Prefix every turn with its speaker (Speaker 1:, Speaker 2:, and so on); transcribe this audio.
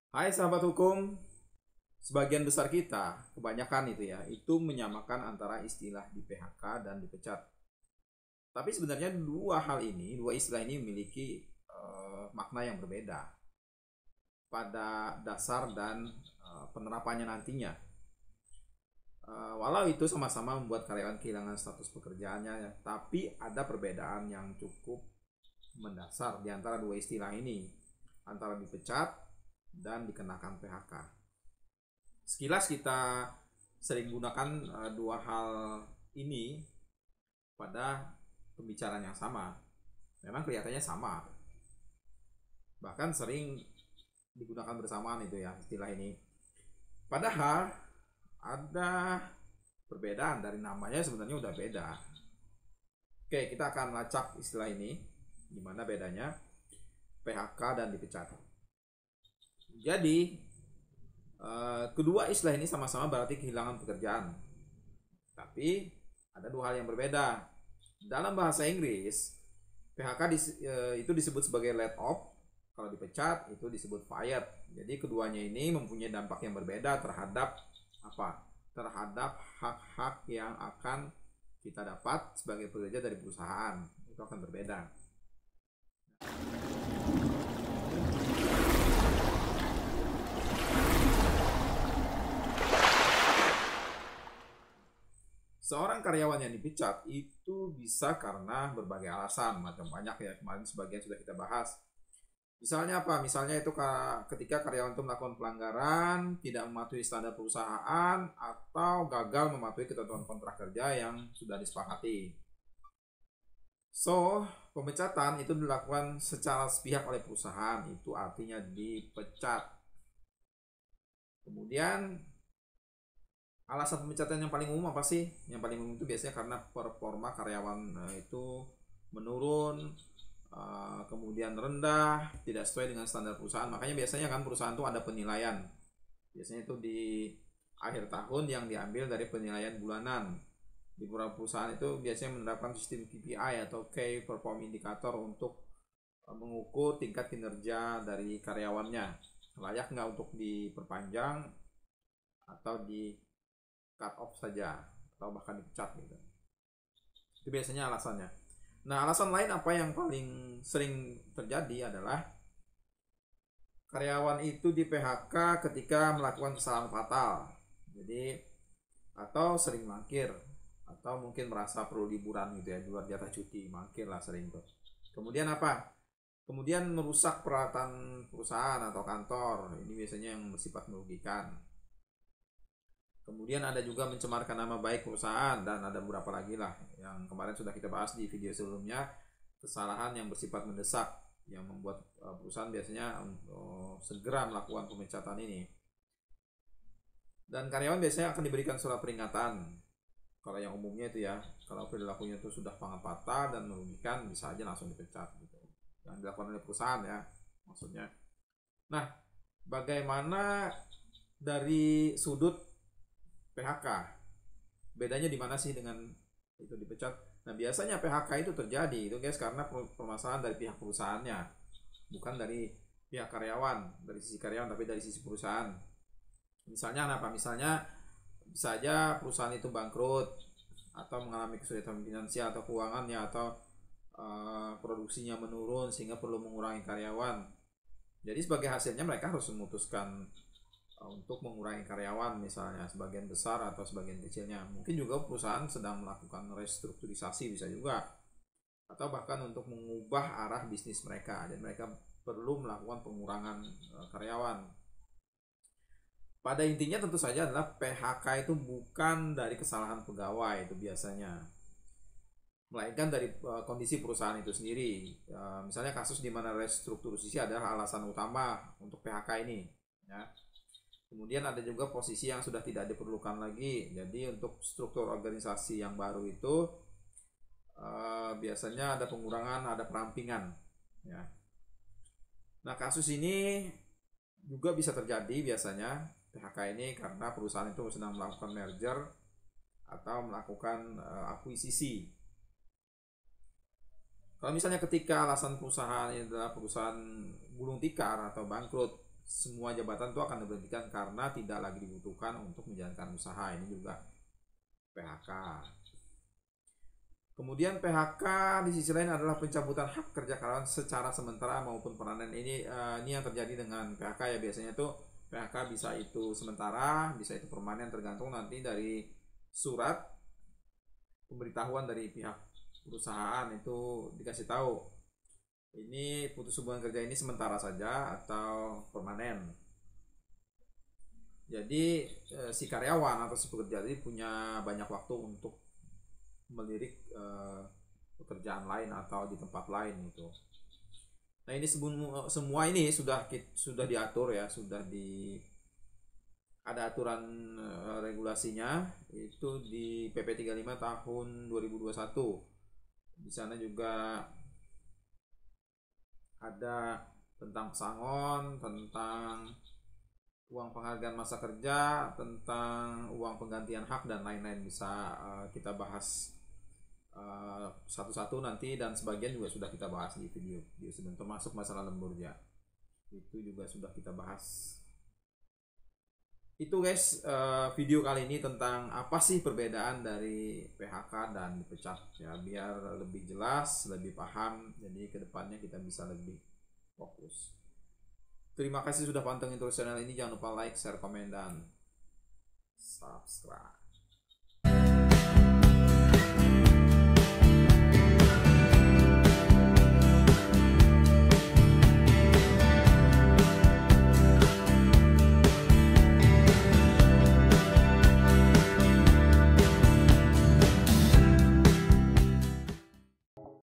Speaker 1: Hai sahabat hukum, sebagian besar kita, kebanyakan itu menyamakan antara istilah di PHK dan dipecat. Tapi sebenarnya dua istilah ini memiliki makna yang berbeda pada dasar dan penerapannya nantinya. Walau itu sama-sama membuat karyawan kehilangan status pekerjaannya, tapi ada perbedaan yang cukup mendasar di antara dua istilah ini, antara dipecat dan dikenakan PHK. Sekilas kita sering gunakan dua hal ini pada pembicaraan yang sama. Memang kelihatannya sama, bahkan sering digunakan bersamaan istilah ini. Padahal ada perbedaan, dari namanya sebenarnya udah beda. Oke, kita akan lacak istilah ini, gimana bedanya PHK dan dipecat. Jadi kedua istilah ini sama-sama berarti kehilangan pekerjaan. Tapi ada dua hal yang berbeda. Dalam bahasa Inggris, PHK itu disebut sebagai laid off. Kalau dipecat itu disebut fired. Jadi keduanya ini mempunyai dampak yang berbeda terhadap apa? Terhadap hak-hak yang akan kita dapat sebagai pekerja dari perusahaan. Itu akan berbeda. Seorang karyawan yang dipecat itu bisa karena berbagai alasan, macam banyak ya, kemarin sebagian sudah kita bahas. Misalnya apa? Misalnya itu ketika karyawan itu melakukan pelanggaran, tidak mematuhi standar perusahaan, atau gagal mematuhi ketentuan kontrak kerja yang sudah disepakati. So, pemecatan itu dilakukan secara sepihak oleh perusahaan, itu artinya dipecat. Kemudian alasan pemecatan yang paling umum apa sih? Yang paling umum itu biasanya karena performa karyawan itu menurun, kemudian rendah, tidak sesuai dengan standar perusahaan. Makanya biasanya kan perusahaan itu ada penilaian. Biasanya itu di akhir tahun yang diambil dari penilaian bulanan. Di beberapa perusahaan itu biasanya menerapkan sistem KPI atau Key Perform Indicator untuk mengukur tingkat kinerja dari karyawannya. Layak nggak untuk diperpanjang atau di cut off saja atau bahkan dipecat gitu. Itu biasanya alasannya. Nah, alasan lain apa yang paling sering terjadi adalah karyawan itu di PHK ketika melakukan kesalahan fatal. Jadi atau sering mangkir atau mungkin merasa perlu liburan gitu ya, di luar jatah cuti, mangkir lah sering tuh. Kemudian apa? Kemudian merusak peralatan perusahaan atau kantor. Ini biasanya yang bersifat merugikan. Kemudian ada juga mencemarkan nama baik perusahaan, dan ada beberapa lagi lah yang kemarin sudah kita bahas di video sebelumnya, kesalahan yang bersifat mendesak yang membuat perusahaan biasanya segera melakukan pemecatan ini. Dan karyawan biasanya akan diberikan surat peringatan. Kalau yang umumnya itu ya, kalau perilakunya itu sudah sangat fatal dan merugikan, bisa aja langsung dipecat gitu. Yang dilakukan oleh perusahaan ya, maksudnya. Nah, bagaimana dari sudut PHK? Bedanya di mana sih dengan itu dipecat? Nah, biasanya PHK itu terjadi itu guys karena permasalahan dari pihak perusahaannya, bukan dari pihak karyawan, dari sisi karyawan tapi dari sisi perusahaan. Misalnya apa? Misalnya bisa aja perusahaan itu bangkrut atau mengalami kesulitan finansial atau keuangannya, atau produksinya menurun sehingga perlu mengurangi karyawan. Jadi sebagai hasilnya mereka harus memutuskan untuk mengurangi karyawan, misalnya sebagian besar atau sebagian kecilnya. Mungkin juga perusahaan sedang melakukan restrukturisasi, bisa juga, atau bahkan untuk mengubah arah bisnis mereka dan mereka perlu melakukan pengurangan karyawan. Pada intinya tentu saja adalah PHK itu bukan dari kesalahan pegawai itu biasanya, melainkan dari kondisi perusahaan itu sendiri. Misalnya kasus di mana restrukturisasi adalah alasan utama untuk PHK ini ya. Kemudian ada juga posisi yang sudah tidak diperlukan lagi. Jadi untuk struktur organisasi yang baru itu biasanya ada pengurangan, ada perampingan ya. Nah, kasus ini juga bisa terjadi biasanya PHK ini karena perusahaan itu sedang melakukan merger atau melakukan akuisisi. Kalau misalnya ketika alasan perusahaan ini adalah perusahaan gulung tikar atau bangkrut, semua jabatan itu akan diberhentikan karena tidak lagi dibutuhkan untuk menjalankan usaha. Ini juga PHK. Kemudian PHK di sisi lain adalah pencabutan hak kerja karyawan secara sementara maupun permanen. Ini yang terjadi dengan PHK ya, biasanya tuh PHK bisa itu sementara, bisa itu permanen, tergantung nanti dari surat pemberitahuan dari pihak perusahaan itu dikasih tahu ini putus hubungan kerja ini sementara saja atau permanen. Jadi si karyawan atau si pekerja ini punya banyak waktu untuk melirik pekerjaan lain atau di tempat lain itu. Nah ini semua ini sudah diatur ya, ada aturan regulasinya itu di PP 35 tahun 2021. Di sana juga ada tentang pesangon, tentang uang penghargaan masa kerja, tentang uang penggantian hak dan lain-lain. Bisa kita bahas satu-satu nanti, dan sebagian juga sudah kita bahas di video sebelum, termasuk masalah lemburnya itu juga sudah kita bahas. Itu guys, video kali ini tentang apa sih perbedaan dari PHK dan dipecat ya, biar lebih jelas, lebih paham, jadi kedepannya kita bisa lebih fokus. Terima kasih sudah pantengin terus channel ini, jangan lupa like, share, komen, dan subscribe.